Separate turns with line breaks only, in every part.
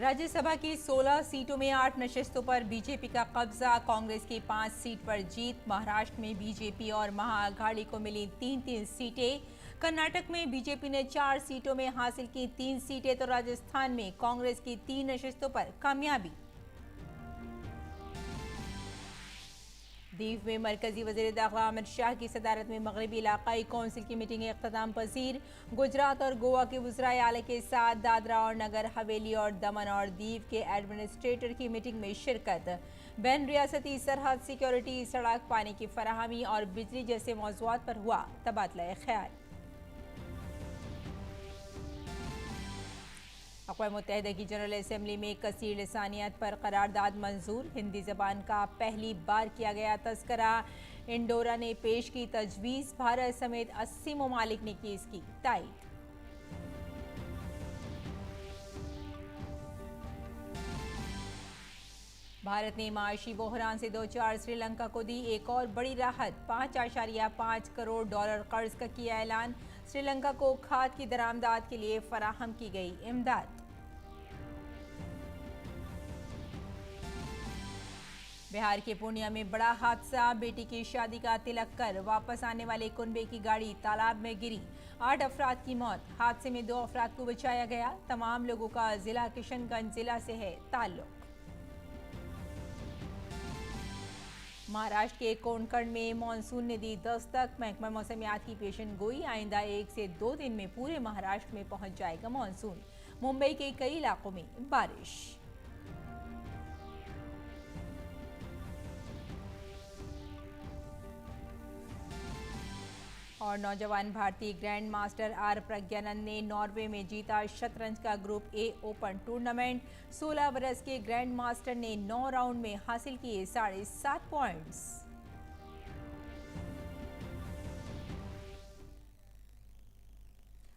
राज्यसभा की 16 सीटों में 8 नशिस्तों पर बीजेपी का कब्जा। कांग्रेस की 5 सीट पर जीत। महाराष्ट्र में बीजेपी और महाअघाड़ी को मिली 3-3 सीटें। कर्नाटक में बीजेपी ने 4 सीटों में हासिल की 3 सीटें तो राजस्थान में कांग्रेस की 3 नशिस्तों पर कामयाबी। दीव में मरकजी वजीर दाखिला अमित शाह की सदारत में मगरबी इलाकाई कौंसिल की मीटिंग इख्तिताम पजीर। गुजरात और गोवा के वज़राए आला के साथ दादरा और नगर हवेली और दमन और दीव के एडमिनिस्ट्रेटर की मीटिंग में शिरकत। बैन रियासती सरहद, सिक्योरिटी, सड़क, पानी की फराहमी और बिजली जैसे मौज़ूआत पर हुआ तबादला ख्याल। अक़वाम मुत्तहिदा की जनरल असम्बली में कसीर लिसानियत पर करारदाद मंजूर। हिंदी ज़बान का पहली बार किया गया तस्करा। इंडोरा ने पेश की तजवीज़। भारत समेत 80 ममालिक ने की इसकी तायीद। भारत ने माशी बहरान से 2-4 श्रीलंका को दी एक और बड़ी राहत। $5.5 करोड़ कर्ज का किया ऐलान। श्रीलंका को खाद की दरामदात के लिए फराहम की गई इमदाद। बिहार के पूर्णिया में बड़ा हादसा। बेटी की शादी का तिलक कर वापस आने वाले कुनबे की गाड़ी तालाब में गिरी। 8 अफराद की मौत। हादसे में 2 अफराद को बचाया गया। तमाम लोगों का जिला किशनगंज जिला से है ताल्लुक। महाराष्ट्र के कोंकण में मानसून ने दी दस्तक। महकमा मौसमियात की पेशन गोई। आइंदा 1 से 2 दिन में पूरे महाराष्ट्र में पहुंच जाएगा मानसून। मुंबई के कई इलाकों में बारिश। और नौजवान भारतीय ग्रैंड मास्टर आर प्रज्ञानंद ने नॉर्वे में जीता शतरंज का ग्रुप ए ओपन टूर्नामेंट। 16 बरस के ग्रैंड मास्टर ने 9 राउंड में हासिल किए 7.5 पॉइंट्स।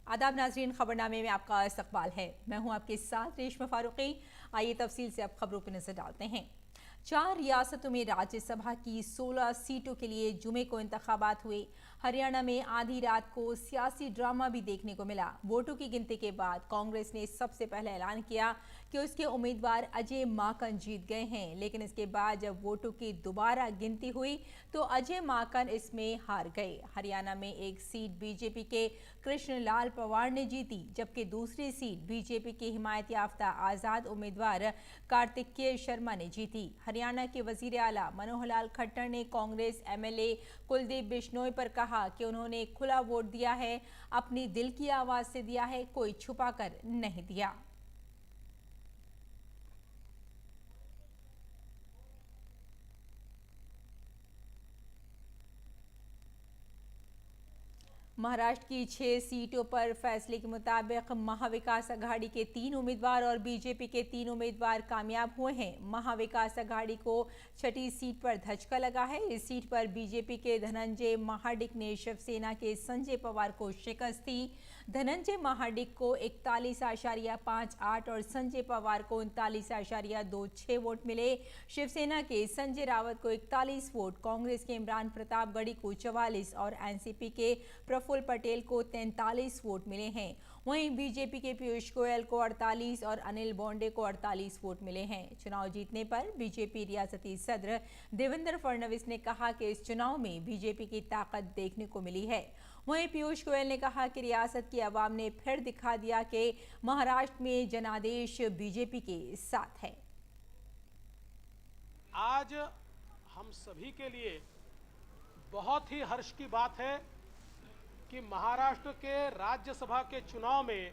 आदाब नाजरीन, खबरनामे में आपका इस्तकबाल है। मैं हूं आपके साथ रेशमा फारूकी। आइए तफसील से अब खबरों पर नजर डालते हैं। 4 रियासतों में राज्यसभा की 16 सीटों के लिए जुमे को इंतखाबात हुए। हरियाणा में आधी रात को सियासी ड्रामा भी देखने को मिला। वोटों की गिनती के बाद कांग्रेस ने सबसे पहले ऐलान किया कि उसके उम्मीदवार अजय माकन जीत गए हैं, लेकिन इसके बाद जब वोटों की दोबारा गिनती हुई तो अजय माकन इसमें हार गए। हरियाणा में एक सीट बीजेपी के कृष्णलाल पवार ने जीती, जबकि दूसरी सीट बीजेपी के हिमायत याफ्ता आजाद उम्मीदवार कार्तिकेय शर्मा ने जीती। हरियाणा के वजीर आला मनोहर लाल खट्टर ने कांग्रेस एमएलए कुलदीप बिश्नोई पर कहा कि उन्होंने खुला वोट दिया है, अपनी दिल की आवाज से दिया है, कोई छुपाकर नहीं दिया। महाराष्ट्र की 6 सीटों पर फैसले के मुताबिक महाविकास अघाड़ी के 3 उम्मीदवार और बीजेपी के 3 उम्मीदवार कामयाब हुए हैं। महाविकास अघाड़ी को 6ठी सीट पर धचका लगा है। इस सीट पर बीजेपी के धनंजय महाडिक ने शिवसेना के संजय पवार को शिकस्त दी। धनंजय महाडिक को 41.58 और संजय पवार को 39.26 वोट मिले। शिवसेना के संजय रावत को 41 वोट, कांग्रेस के इमरान प्रतापगढ़ी को 44 और एनसीपी के प्रफुल्ल पटेल को 43 वोट मिले हैं। वहीं बीजेपी के पीयूष गोयल को 48 और अनिल बोंडे को 48 वोट मिले हैं। चुनाव जीतने पर बीजेपी रियासती सदर देवेंद्र फडणवीस ने कहा कि इस चुनाव में बीजेपी की ताकत देखने को मिली है। वहीं पीयूष गोयल ने कहा कि रियासत की आवाम ने फिर दिखा दिया कि महाराष्ट्र में जनादेश बीजेपी के साथ है।
आज हम सभी के लिए बहुत ही हर्ष की बात है कि महाराष्ट्र के राज्यसभा के चुनाव में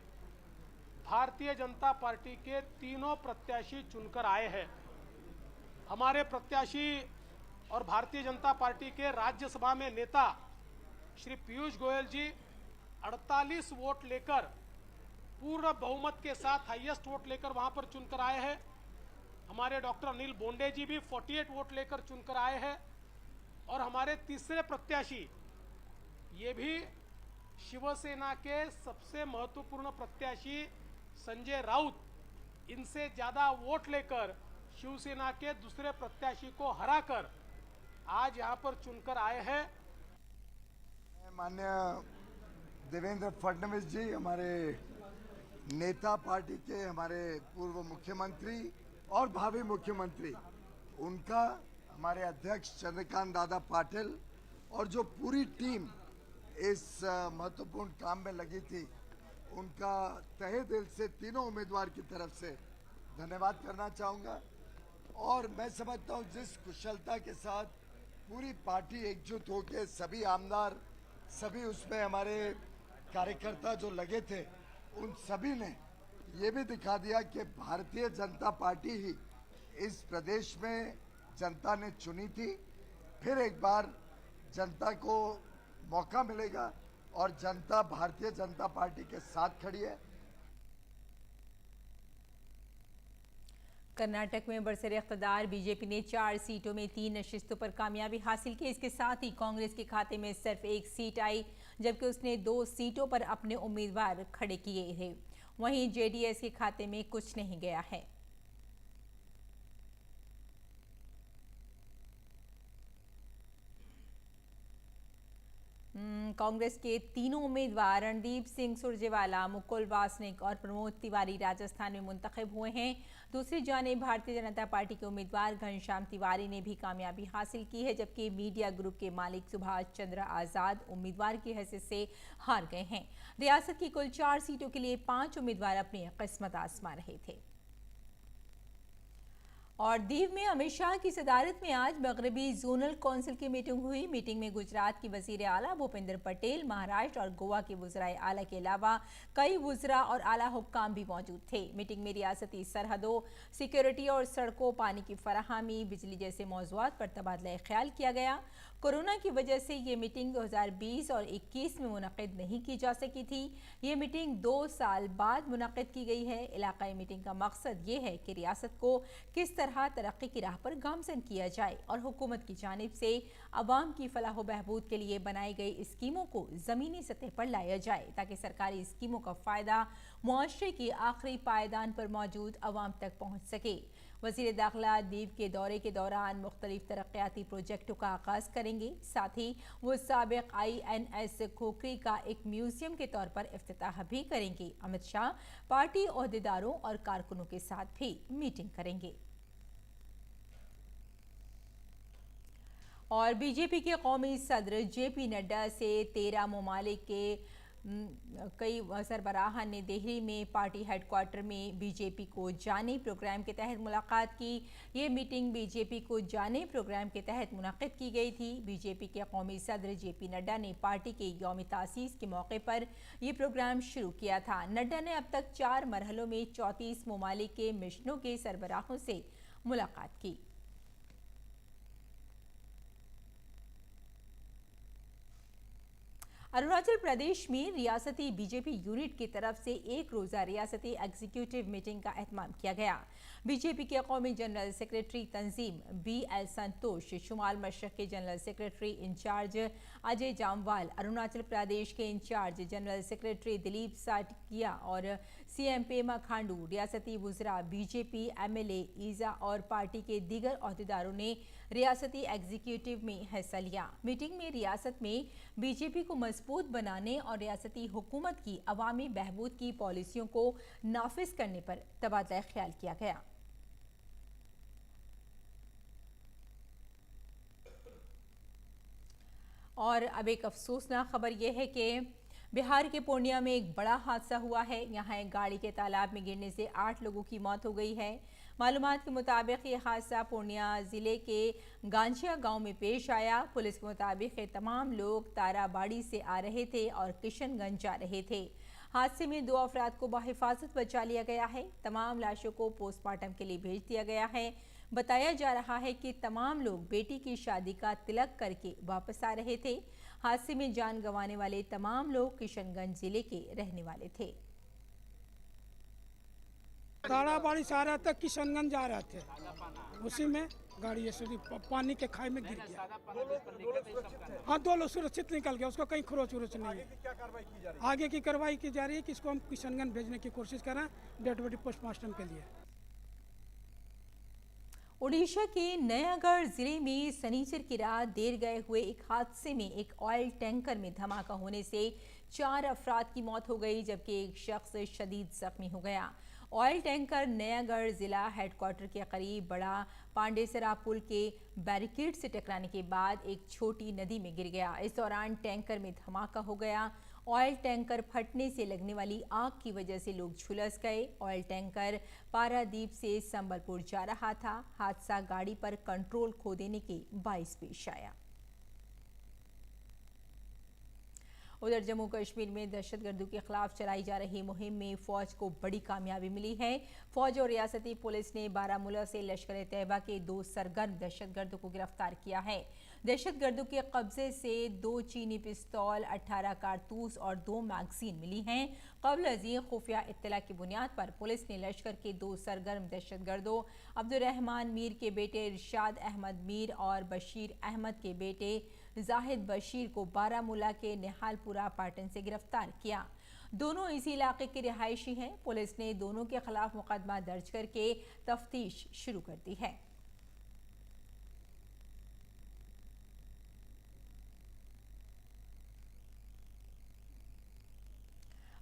भारतीय जनता पार्टी के तीनों प्रत्याशी चुनकर आए हैं। हमारे प्रत्याशी और भारतीय जनता पार्टी के राज्यसभा में नेता श्री पीयूष गोयल जी 48 वोट लेकर पूर्ण बहुमत के साथ हाईएस्ट वोट लेकर वहां पर चुनकर आए हैं। हमारे डॉक्टर अनिल बोंडे जी भी 48 वोट लेकर चुनकर आए हैं और हमारे तीसरे प्रत्याशी ये भी शिवसेना के सबसे महत्वपूर्ण प्रत्याशी संजय राउत, इनसे ज़्यादा वोट लेकर शिवसेना के दूसरे प्रत्याशी को हराकर आज यहाँ पर चुनकर आए हैं।
माननीय देवेंद्र फडणवीस जी, हमारे नेता पार्टी के हमारे पूर्व मुख्यमंत्री और भावी मुख्यमंत्री, उनका, हमारे अध्यक्ष चंद्रकांत दादा पाटिल और जो पूरी टीम इस महत्वपूर्ण काम में लगी थी, उनका तहे दिल से तीनों उम्मीदवार की तरफ से धन्यवाद करना चाहूँगा। और मैं समझता हूँ जिस कुशलता के साथ पूरी पार्टी एकजुट होकर सभी आमदार, सभी उसमें हमारे कार्यकर्ता जो लगे थे, उन सभी ने ये भी दिखा दिया कि भारतीय जनता पार्टी ही इस प्रदेश में जनता ने चुनी थी। फिर एक बार जनता को मौका मिलेगा और जनता भारतीय जनता पार्टी के साथ खड़ी है।
कर्नाटक में बरसर इख्तिदार बीजेपी ने 4 सीटों में 3 नशिस्तों पर कामयाबी हासिल की। इसके साथ ही कांग्रेस के खाते में सिर्फ 1 सीट आई, जबकि उसने 2 सीटों पर अपने उम्मीदवार खड़े किए थे। वहीं जेडीएस के खाते में कुछ नहीं गया है। कांग्रेस के तीनों उम्मीदवार रणदीप सिंह सुरजेवाला, मुकुल वासनिक और प्रमोद तिवारी राजस्थान में मुंतखब हुए हैं। दूसरी जानिब भारतीय जनता पार्टी के उम्मीदवार घनश्याम तिवारी ने भी कामयाबी हासिल की है, जबकि मीडिया ग्रुप के मालिक सुभाष चंद्र आजाद उम्मीदवार की हैसियत से हार गए हैं। रियासत की कुल 4 सीटों के लिए 5 उम्मीदवार अपनी किस्मत आजमा रहे थे। और दीव में अमित शाह की सदारत में आज मगरबी जोनल कौंसिल की मीटिंग हुई। मीटिंग में गुजरात की वजीर आला भूपेंद्र पटेल, महाराष्ट्र और गोवा के वज़राए आला के अलावा कई वज़रा और आला हुक्काम भी मौजूद थे। मीटिंग में रियासती सरहदों, सिक्योरिटी और सड़कों, पानी की फराहमी, बिजली जैसे मौज़ूआत पर तबादला ख्याल किया गया। कोरोना की वजह से ये मीटिंग 2020 और 21 में मुनक़िद नहीं की जा सकी थी। ये मीटिंग 2 साल बाद मुनक़िद की गई है। इलाक़ाई मीटिंग का मकसद ये है कि रियासत को किस तरह तरक्की की राह पर गामज़न किया जाए और हुकूमत की जानिब से अवाम की फलाह व बहबूद के लिए बनाई गई स्कीमों को ज़मीनी सतह पर लाया जाए, ताकि सरकारी स्कीमों का फ़ायदा मुआशरे की आखिरी पायदान पर मौजूद अवाम तक पहुँच सके। वज़ीर दाखिला दीव के दौरे के दौरान मुख्तलिफ तरक्याती प्रोजेक्टों का आगाज़ करेंगे। साथ ही वो साबिक़ INS खोखरी का एक म्यूज़ियम के तौर पर इफ्तिताह भी करेंगे। अमित शाह पार्टी ओहदेदारों और कारकुनों के साथ भी मीटिंग करेंगे। और बीजेपी के कौमी सदर JP नड्डा से 13 ममालिक के कई सरबराहान ने दिल्ली में पार्टी हेडक्वार्टर में बीजेपी को जाने प्रोग्राम के तहत मुलाकात की। ये मीटिंग बीजेपी को जाने प्रोग्राम के तहत मुनक़िद की गई थी। बीजेपी के कौमी सदर JP नड्डा ने पार्टी के यौम तासीस के मौके पर यह प्रोग्राम शुरू किया था। नड्डा ने अब तक 4 मरहलों में 34 ममालिक के मिशनों के सरबराहों से मुलाकात की। अरुणाचल प्रदेश में रियासती बीजेपी यूनिट की तरफ से एक रोज़ा रियासती एग्जीक्यूटिव मीटिंग का एहतमाम किया गया। बीजेपी के कौमी जनरल सेक्रेटरी तंजीम BL संतोष, शुमाल मशरक़ के general secretary incharge Ajay Jamwal, Arunachal Pradesh के incharge general secretary Dilip Saikia और CM पेमा खांडू, रियासती वज़रा, बीजेपी MLA ईज़ा और पार्टी के दीगर अहदेदारों ने रियासती एग्जीक्यूटिव में हिस्सा लिया। मीटिंग में रियासत में बीजेपी को मजबूत बनाने और रियासती हुकूमत की अवामी बहबूद की पॉलिसियों को नाफिज करने पर तबादला ख्याल किया गया। और अब एक अफसोसनाक खबर यह है कि बिहार के पूर्णिया में एक बड़ा हादसा हुआ है। यहाँ एक गाड़ी के तालाब में गिरने से 8 लोगों की मौत हो गई है। मालूमात के मुताबिक ये हादसा पूर्णिया ज़िले के गांजिया गांव में पेश आया। पुलिस के मुताबिक ये तमाम लोग ताराबाड़ी से आ रहे थे और किशनगंज जा रहे थे। हादसे में 2 अफराद को बहिफाजत बचा लिया गया है। तमाम लाशों को पोस्टमार्टम के लिए भेज दिया गया है। बताया जा रहा है कि तमाम लोग बेटी की शादी का तिलक करके वापस आ रहे थे। हादसे में जान गंवाने वाले तमाम लोग किशनगंज जिले के रहने वाले थे।
ताराबाड़ी से आ रहा था, किशनगंज जा रहे थे, उसी में गाड़ी ऐसे पानी के खाई में गिर गया। हाँ, 2 लोग सुरक्षित निकल गया, उसको कहीं खरोच उरोच नहीं है। आगे की कार्रवाई की जा रही है कि इसको हम किशनगंज भेजने की कोशिश कर रहे हैं डेड बॉडी पोस्टमार्टम के लिए।
ओडिशा के नयागढ़ जिले में शनिचर की रात देर गए हुए एक हादसे में एक ऑयल टैंकर में धमाका होने से 4 अफराद की मौत हो गई, जबकि एक शख्स शदीद जख्मी हो गया। ऑयल टैंकर नयागढ़ जिला हेडक्वार्टर के करीब बड़ा पांडेसरा पुल के बैरिकेड से टकराने के बाद एक छोटी नदी में गिर गया। इस दौरान टैंकर में धमाका हो गया। ऑयल टैंकर फटने से लगने वाली आग की वजह से लोग झुलस गए। ऑयल टैंकर पारादीप से संबलपुर जा रहा था। हादसा गाड़ी पर कंट्रोल खो देने के बाइस पेश आया। उधर जम्मू कश्मीर में दहशतगर्दों के खिलाफ चलाई जा रही मुहिम में फौज को बड़ी कामयाबी मिली है। फौज और रियासती पुलिस ने बारामूला से लश्कर तैयबा के 2 सरगर्म दहशतगर्दों को गिरफ्तार किया है। दहशतगर्दों के कब्जे से 2 चीनी पिस्तौल, 18 कारतूस और 2 मैगजीन मिली हैं। कबल अजीम खुफिया इत्तला की बुनियाद पर पुलिस ने लश्कर के 2 सरगर्म दहशतगर्दों अब्दुर्रहमान मीर के बेटे इरशाद अहमद मीर और बशीर अहमद के बेटे जाहिद बशीर को बारामूला के निहालपुरा पाटन से गिरफ्तार किया। दोनों इसी इलाके के रिहायशी हैं। पुलिस ने दोनों के खिलाफ मुकदमा दर्ज करके तफ्तीश शुरू कर दी है।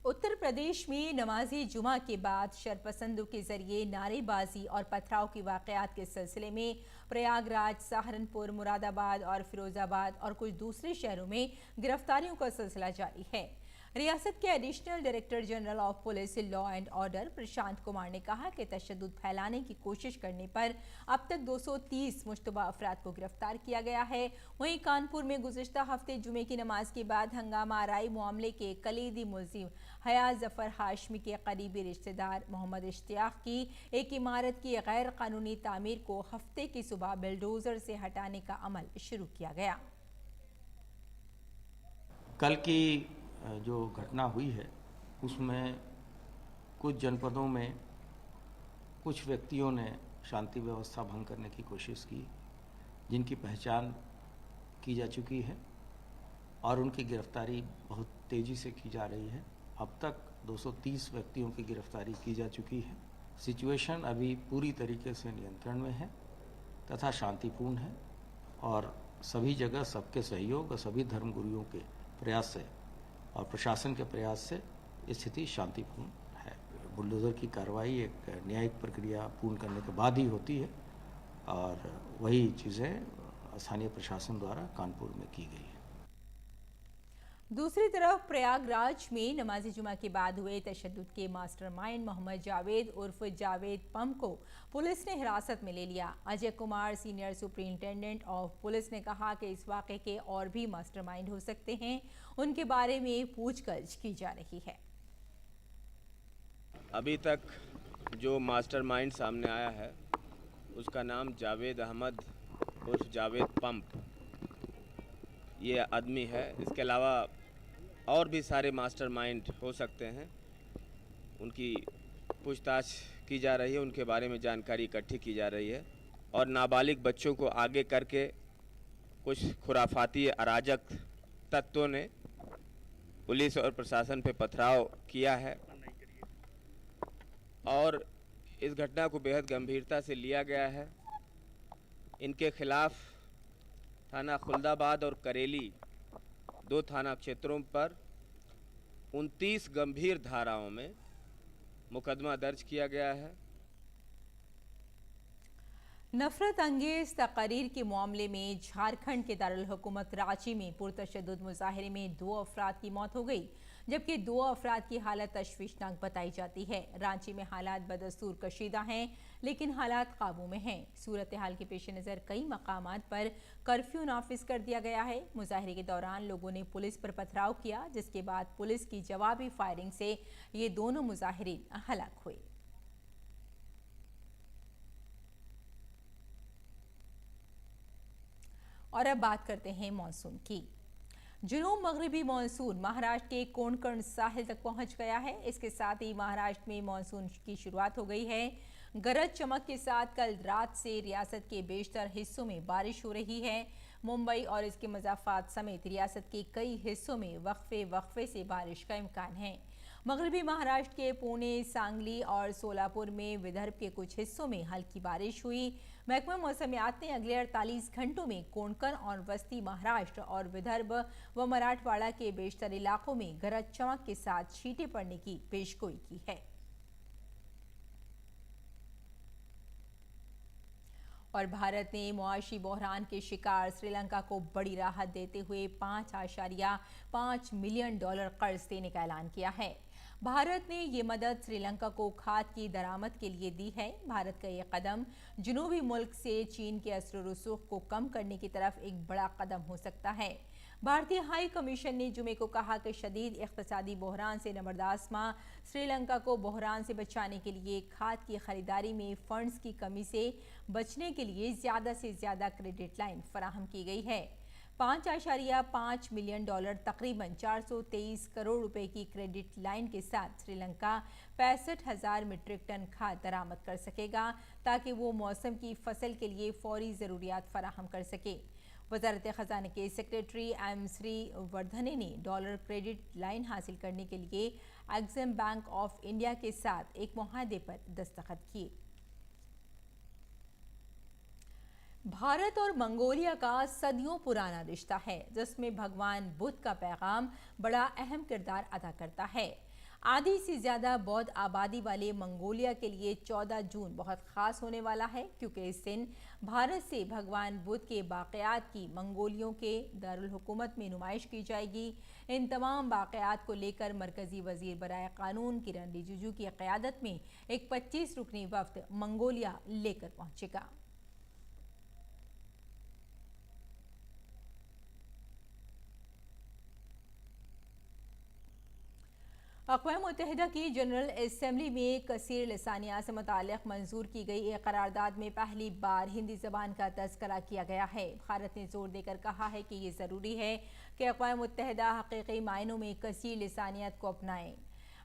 उत्तर प्रदेश में नमाजी जुमा के बाद शरपसंदों के जरिए नारेबाजी और पथराव की वाकयात के सिलसिले में प्रयागराज, सहारनपुर, मुरादाबाद और फिरोजाबाद और कुछ दूसरे शहरों में गिरफ्तारियों का सिलसिला जारी है। रियासत के additional director general of police law and order Prashant Kumar ने कहा कि तशद्दुद फैलाने की कोशिश करने पर अब तक 230 मुश्तबा अफराद को गिरफ्तार किया गया है। वहीं कानपुर में गुज़िश्ता हफ्ते जुमे की नमाज के बाद हंगामा आराई मामले के कलीदी मुलजिम हया जफर हाशमी के करीबी रिश्तेदार मोहम्मद इश्तियाक की एक इमारत की गैर कानूनी तामीर को हफ्ते की सुबह बिल्डोजर से हटाने का अमल शुरू किया गया।
कल की जो घटना हुई है उसमें कुछ जनपदों में कुछ व्यक्तियों ने शांति व्यवस्था भंग करने की कोशिश की, जिनकी पहचान की जा चुकी है और उनकी गिरफ्तारी बहुत तेज़ी से की जा रही है। अब तक 230 व्यक्तियों की गिरफ्तारी की जा चुकी है। सिचुएशन अभी पूरी तरीके से नियंत्रण में है तथा शांतिपूर्ण है और सभी जगह सबके सहयोग और सभी धर्मगुरुओं के प्रयास से और प्रशासन के प्रयास से स्थिति शांतिपूर्ण है। बुलडोज़र की कार्रवाई एक न्यायिक प्रक्रिया पूर्ण करने के बाद ही होती है और वही चीज़ें स्थानीय प्रशासन द्वारा कानपुर में की गई है।
दूसरी तरफ प्रयागराज में नमाजी जुमा के बाद हुए तशद्दुद के मास्टरमाइंड मोहम्मद जावेद उर्फ जावेद पम को पुलिस ने हिरासत में ले लिया। Ajay Kumar, senior superintendent of police ने कहा कि इस वाक़े के और भी मास्टरमाइंड हो सकते हैं। उनके बारे में पूछताछ की जा रही है।
अभी तक जो मास्टरमाइंड सामने आया है उसका नाम जावेद अहमद उर्फ जावेद पंप ये आदमी है। इसके अलावा और भी सारे मास्टरमाइंड हो सकते हैं। उनकी पूछताछ की जा रही है, उनके बारे में जानकारी इकट्ठी की जा रही है और नाबालिग बच्चों को आगे करके कुछ खुराफाती अराजक तत्वों ने पुलिस और प्रशासन पे पथराव किया है और इस घटना को बेहद गंभीरता से लिया गया है। इनके खिलाफ थाना खुल्दाबाद और करेली 2 थाना क्षेत्रों पर 29 गंभीर धाराओं में मुकदमा दर्ज किया गया है।
नफरत अंगेज तकरीर के मामले में झारखंड के दारुल हुकूमत रांची में पुरतशद्दुद मुजाहिरे में 2 अफराद की मौत हो गई, जबकि 2 अफराद की हालत तशवीशनाक बताई जाती है। रांची में हालात बदस्तूर कशीदा हैं, लेकिन हालात काबू में हैं। सूरत हाल के पेश नज़र कई मकामात पर कर्फ्यू नाफिज कर दिया गया है। मुजाहिरे के दौरान लोगों ने पुलिस पर पथराव किया, जिसके बाद पुलिस की जवाबी फायरिंग से ये दोनों मुजाहिरीन हलाक हुए। और अब बात करते हैं मानसून की। जुनूब मगरबी मानसून महाराष्ट्र के कोंकण साहिल तक पहुंच गया है। इसके साथ ही महाराष्ट्र में मानसून की शुरुआत हो गई है। गरज चमक के साथ कल रात से रियासत के बेशतर हिस्सों में बारिश हो रही है। मुंबई और इसके मज़ाफ़ात समेत रियासत के कई हिस्सों में वक्फे से बारिश का इम्कान है। मगरबी महाराष्ट्र के पुणे, सांगली और सोलापुर में विदर्भ के कुछ हिस्सों में हल्की बारिश हुई। महकमा मौसमियात ने अगले 48 घंटों में कोंकण और वस्ती महाराष्ट्र और विदर्भ व मराठवाड़ा के बेशतर इलाकों में गरज चमक के साथ छींटे पड़ने की पेशगोई की है। और भारत ने मुआशी बहरान के शिकार श्रीलंका को बड़ी राहत देते हुए $5.5 मिलियन कर्ज देने का ऐलान किया है। भारत ने ये मदद श्रीलंका को खाद की दरामद के लिए दी है। भारत का ये कदम जुनूबी मुल्क से चीन के असर रसूख को कम करने की तरफ एक बड़ा कदम हो सकता है। भारतीय हाई कमीशन ने जुमे को कहा कि शदीद इक़्तिसादी बहरान से नबरदास्मा श्रीलंका को बहरान से बचाने के लिए खाद की खरीदारी में फंड्स की कमी से बचने के लिए ज़्यादा से ज़्यादा क्रेडिट लाइन फराहम की गई है। $5.5 मिलियन तकरीबन 423 करोड़ रुपए की क्रेडिट लाइन के साथ श्रीलंका 65,000 मीट्रिक टन खाद दरामद कर सकेगा ताकि वो मौसम की फसल के लिए फौरी ज़रूरियात फराहम कर सके। वजारत ख़जाना के सेक्रेटरी एम श्री वर्धने ने डॉलर क्रेडिट लाइन हासिल करने के लिए एग्जिम बैंक ऑफ इंडिया के साथ एक मुआहदे पर दस्तखत किए। भारत और मंगोलिया का सदियों पुराना रिश्ता है, जिसमें भगवान बुद्ध का पैगाम बड़ा अहम किरदार अदा करता है। आधी से ज़्यादा बौद्ध आबादी वाले मंगोलिया के लिए 14 जून बहुत ख़ास होने वाला है, क्योंकि इस दिन भारत से भगवान बुद्ध के बाक़यात की मंगोलियों के दारुल हुकूमत में नुमाइश की जाएगी। इन तमाम बाक़यात को लेकर मरकज़ी वज़ीर बराए क़ानून किरण रिजिजू की क़यादत में एक 25 रुकनी वफ़द मंगोलिया लेकर पहुँचेगा। अक़वाम मुत्तहिदा की जनरल असम्बली में कसीर लिसानिया से मुताल्लिक़ मंजूर की गई एक करारदाद में पहली बार हिंदी ज़बान का तज़किरा किया गया है। भारत ने जोर देकर कहा है कि ये ज़रूरी है कि अक़वाम मुत्तहिदा हक़ीक़ी मायनों में कसीर लिसानियत को अपनाएं।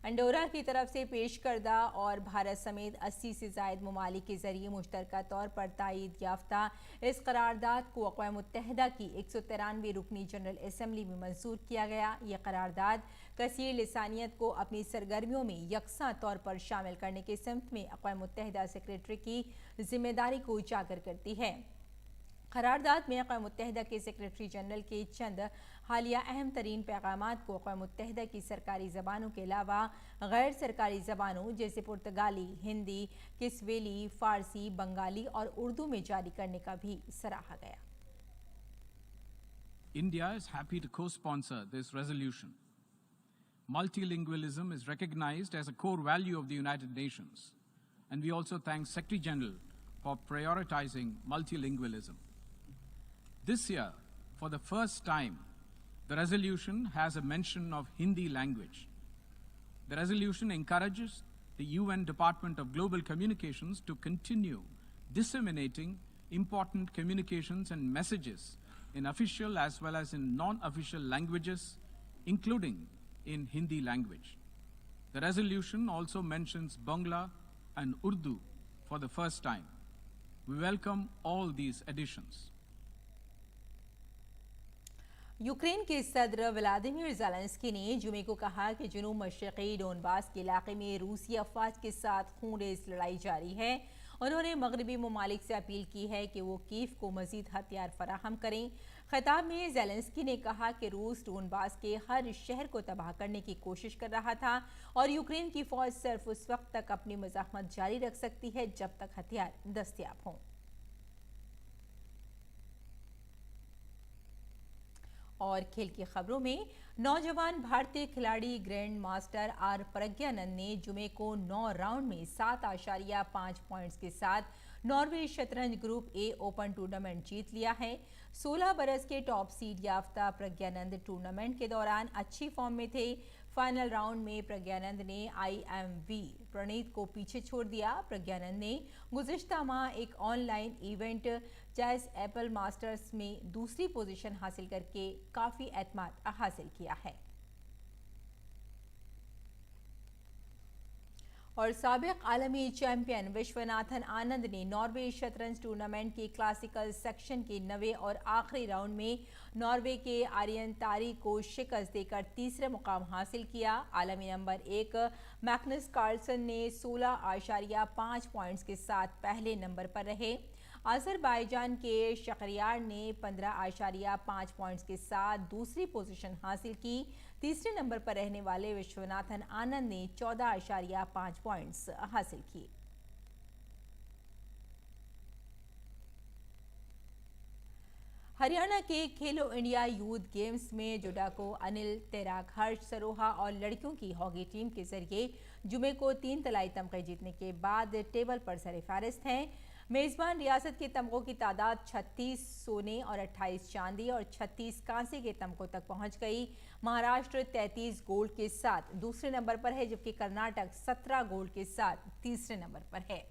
अंडोरा की तरफ से पेश करदा और भारत समेत 80 से ज़ायद ममालिक के ज़रिए मुश्तरका तौर पर तायीद याफ्ता इस करारदाद को अक़वाम मुत्तहिदा की 193वीं रुकनी जनरल असम्बली में मंजूर किया गया। यह करारदाद कसीर लिसानियत को अपनी सरगर्मियों में यकसा तौर पर शामिल करने के सिमत में अक़वाम मुत्तहिदा सेक्रेटरी की जिम्मेदारी को उजागर करती है। करारदाद में अक़वाम मुत्तहिदा के सेक्रेटरी जनरल के चंद हालिया अहम तरीन पैगामात को अक़वाम मुत्तहिदा की सरकारी ज़बानों के अलावा गैर सरकारी ज़बानों जैसे पुर्तगाली, हिंदी, किस्वेली, फ़ारसी, बंगाली और उर्दू में जारी करने का भी सराहा गया।
India is happy to co-sponsor this resolution. Multilingualism is recognized as a core value of the United Nations, and we also thank Secretary General for prioritizing multilingualism. This year, for the first time, the resolution has a mention of Hindi language. The resolution encourages the UN Department of Global Communications to continue disseminating important communications and messages in official as well as in non-official languages, including in Hindi language. The resolution also mentions Bangla and Urdu for the first time. We welcome all these additions.
Ukraine के सदर Vladimir Zelensky ने जुमे को कहा कि जुनूब मशरक़ी Donbas के इलाके में रूसी अफ़वाज के साथ खून रेज़ लड़ाई जारी है। उन्होंने मगरबी ममालिक से अपील की है कि वो कीव को मज़ीद हथियार फराहम करें। खिताब में ज़ेलेंस्की ने कहा कि रूस डोनबास के हर शहर को तबाह करने की कोशिश कर रहा था और यूक्रेन की फ़ौज सिर्फ उस वक्त तक अपनी मज़ाहमत जारी रख सकती है जब तक हथियार दस्तयाब हों। और खेल की खबरों में नौजवान भारतीय खिलाड़ी ग्रैंड मास्टर आर प्रज्ञानंद ने जुमे को 9 राउंड में 7.5 पॉइंट्स के साथ नॉर्वे शतरंज ग्रुप ए ओपन टूर्नामेंट जीत लिया है। 16 बरस के टॉप सीड याफ्ता प्रज्ञानंद टूर्नामेंट के दौरान अच्छी फॉर्म में थे। फाइनल राउंड में प्रज्ञानंद ने IMV प्रणीत को पीछे छोड़ दिया। प्रज्ञानंद ने गुज़िश्ता माह एक online event Chessable masters में दूसरी पोजीशन हासिल करके काफ़ी एतमाद हासिल किया है। और साबिक आलमी चैंपियन विश्वनाथन आनंद ने नॉर्वे शतरंज टूर्नामेंट के क्लासिकल सेक्शन के 9वें और आखिरी राउंड में नॉर्वे के आर्यन तारी को शिकस्त देकर तीसरा मुकाम हासिल किया। आलमी नंबर 1 मैग्नस कार्लसन ने 16.5 पॉइंट्स के साथ पहले नंबर पर रहे। अजरबैजान के शखरियार ने 15.5 पॉइंट्स के साथ दूसरी पोजीशन हासिल की। तीसरे नंबर पर रहने वाले विश्वनाथन आनंद ने 14.5 पॉइंट्स हासिल किए। हरियाणा के खेलो इंडिया यूथ गेम्स में जुडाको अनिल, तैराक हर्ष सरोहा और लड़कियों की हॉकी टीम के जरिए जुमे को 3 तलाई तमगे जीतने के बाद टेबल पर सरफहरिस्त हैं। मेजबान रियासत के तमगों की तादाद 36 सोने और 28 चांदी और 36 कांसे के तमगों तक पहुंच गई। महाराष्ट्र 33 गोल्ड के साथ दूसरे नंबर पर है, जबकि कर्नाटक 17 गोल्ड के साथ तीसरे नंबर पर है।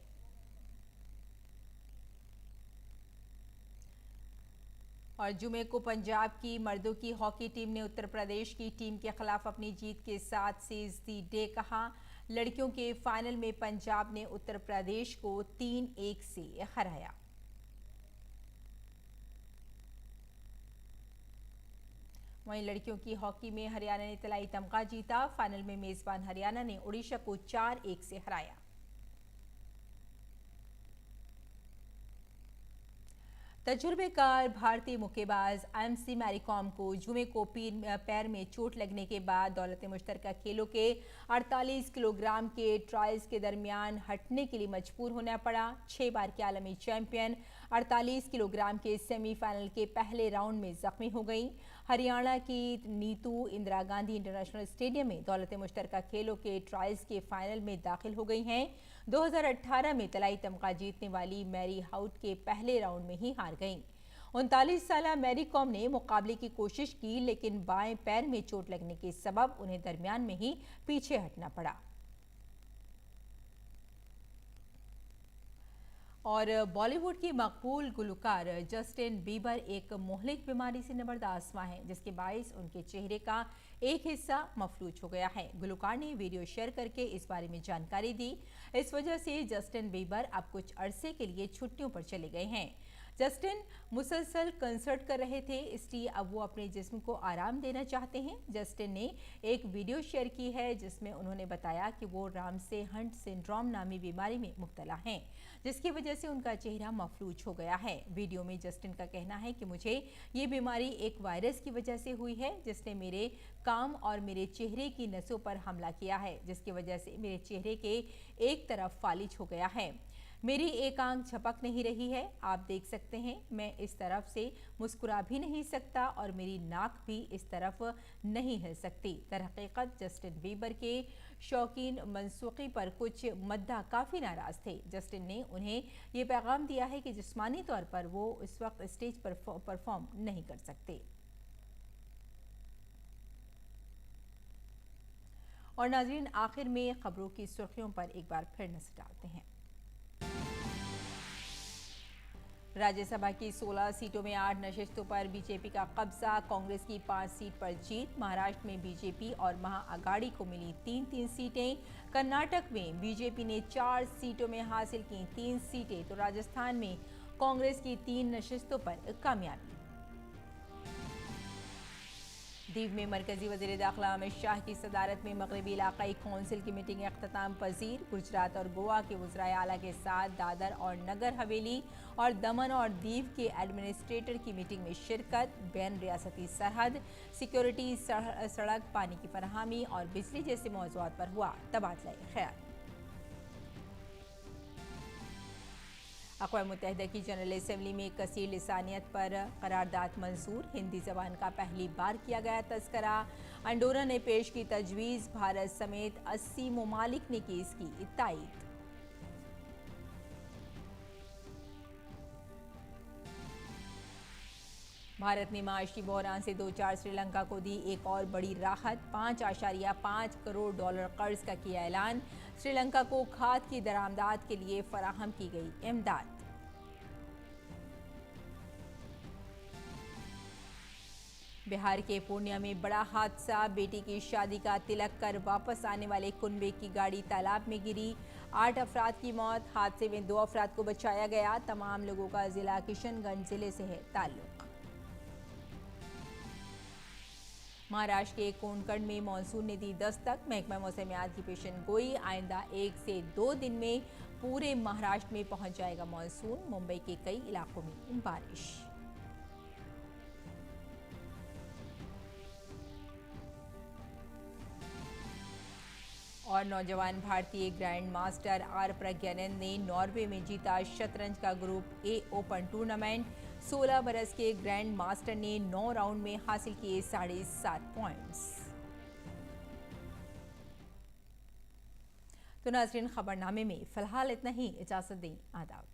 और जुमे को पंजाब की मर्दों की हॉकी टीम ने उत्तर प्रदेश की टीम के खिलाफ अपनी जीत के साथ सीज दी डे कहा। लड़कियों के फाइनल में पंजाब ने उत्तर प्रदेश को 3-1 से हराया। वहीं लड़कियों की हॉकी में हरियाणा ने तलाई तमगा जीता। फाइनल में मेजबान हरियाणा ने ओडिशा को 4-1 से हराया। तजुर्बेकार भारतीय मुक्केबाज एमसी मैरीकॉम को जुमे को पैर में चोट लगने के बाद दौलत मुश्तरका खेलों के 48 किलोग्राम के ट्रायल्स के दरमियान हटने के लिए मजबूर होना पड़ा। 6 बार के आलमी चैंपियन 48 किलोग्राम के सेमीफाइनल के पहले राउंड में जख्मी हो गई। हरियाणा की नीतू इंदिरा गांधी इंटरनेशनल स्टेडियम में दौलत मुश्तरका खेलों के ट्रायल्स के फाइनल में दाखिल हो गई हैं। 2018 में तलाई तमगा जीतने वाली मैरी हाउट के पहले राउंड में ही हार गईं। 39 साला मैरी कॉम ने मुकाबले की कोशिश की, लेकिन बाएं पैर में चोट लगने के सबब उन्हें दरमियान में ही पीछे हटना पड़ा। और बॉलीवुड की मकबूल गुलकार जस्टिन बीबर एक मोहलिक बीमारी से नबरदास्त हुआ है, जिसके बायस उनके चेहरे का एक हिस्सा मफलूज हो गया है। गुलकार ने वीडियो शेयर करके इस बारे में जानकारी दी। इस वजह से जस्टिन बीबर अब कुछ अरसे के लिए छुट्टियों पर चले गए हैं। जस्टिन मुसलसल कंसर्ट कर रहे थे, इसलिए अब वो अपने जिस्म को आराम देना चाहते हैं। जस्टिन ने एक वीडियो शेयर की है, जिसमें उन्होंने बताया कि वो रामसे हंट सिंड्रोम नामी बीमारी में मुब्तला हैं, जिसकी वजह से उनका चेहरा मफलूज हो गया है। वीडियो में जस्टिन का कहना है कि मुझे ये बीमारी एक वायरस की वजह से हुई है, जिसने मेरे कान और मेरे चेहरे की नसों पर हमला किया है, जिसकी वजह से मेरे चेहरे के एक तरफ फालिज हो गया है। मेरी एक आंख झपक नहीं रही है, आप देख सकते हैं। मैं इस तरफ से मुस्कुरा भी नहीं सकता और मेरी नाक भी इस तरफ नहीं हिल सकती। दरहकीकत जस्टिन बीबर के शौकीन मनसूखी पर कुछ मद्दा काफ़ी नाराज़ थे। जस्टिन ने उन्हें ये पैगाम दिया है कि जिस्मानी तौर पर वो इस वक्त स्टेज पर परफॉर्म नहीं कर सकते। और नाज़रीन, आखिर में खबरों की सुर्खियों पर एक बार फिर नजर डालते हैं। राज्यसभा की 16 सीटों में 8 नशिस्तों पर बीजेपी का कब्जा, कांग्रेस की 5 सीट पर जीत। महाराष्ट्र में बीजेपी और महाअघाड़ी को मिली 3-3 सीटें। कर्नाटक में बीजेपी ने 4 सीटों में हासिल की 3 सीटें, तो राजस्थान में कांग्रेस की 3 नशिस्तों पर कामयाबी। दीव में मरकजी वज़ीर दाखिला अमित शाह की सदारत में मगरबी इलाकाई कौंसिल की मीटिंग अख्ताम पजीर। गुजरात और गोवा के वज़राए आला के साथ दादर और नगर हवेली और दमन और दीव के एडमिनिस्ट्रेटर की मीटिंग में शिरकत। बैन रियासती सरहद, सिक्योरिटी, सड़क, पानी की फराहमी और बिजली जैसे मौज़ूआत पर हुआ तबादला ख्याल। अक़वाम मुत्तहिदा की जनरल असम्बली में कसीर लिसानियत पर करारदाद मंजूर। हिंदी ज़बान का पहली बार किया गया तज़किरा। अंडोरा ने पेश की तजवीज़। भारत समेत 80 ममालिक ने की इसकी तायीद। भारत ने माशी बहरान से 2-4 श्रीलंका को दी एक और बड़ी राहत। $5.5 करोड़ कर्ज का किया ऐलान। श्रीलंका को खाद की दरामदात के लिए फराहम की गई इमदाद। बिहार के पूर्णिया में बड़ा हादसा। बेटी की शादी का तिलक कर वापस आने वाले कुनबे की गाड़ी तालाब में गिरी। 8 अफराद की मौत। हादसे में 2 अफराद को बचाया गया। तमाम लोगों का जिला किशनगंज जिले से है ताल्लुक। महाराष्ट्र के कोंकण में मानसून ने दी दस्तक। महकमा मौसमियात की पेशन गोई, आइंदा 1 से 2 दिन में पूरे महाराष्ट्र में पहुंच जाएगा मानसून। मुंबई के कई इलाकों में बारिश। और नौजवान भारतीय ग्रैंड मास्टर आर प्रज्ञानंद ने नॉर्वे में जीता शतरंज का ग्रुप ए ओपन टूर्नामेंट। 16 बरस के ग्रैंड मास्टर ने 9 राउंड में हासिल किए 7.5 पॉइंट्स। तो नाज़रीन, खबरनामे में फिलहाल इतना ही। इजाजत दें, आदाब।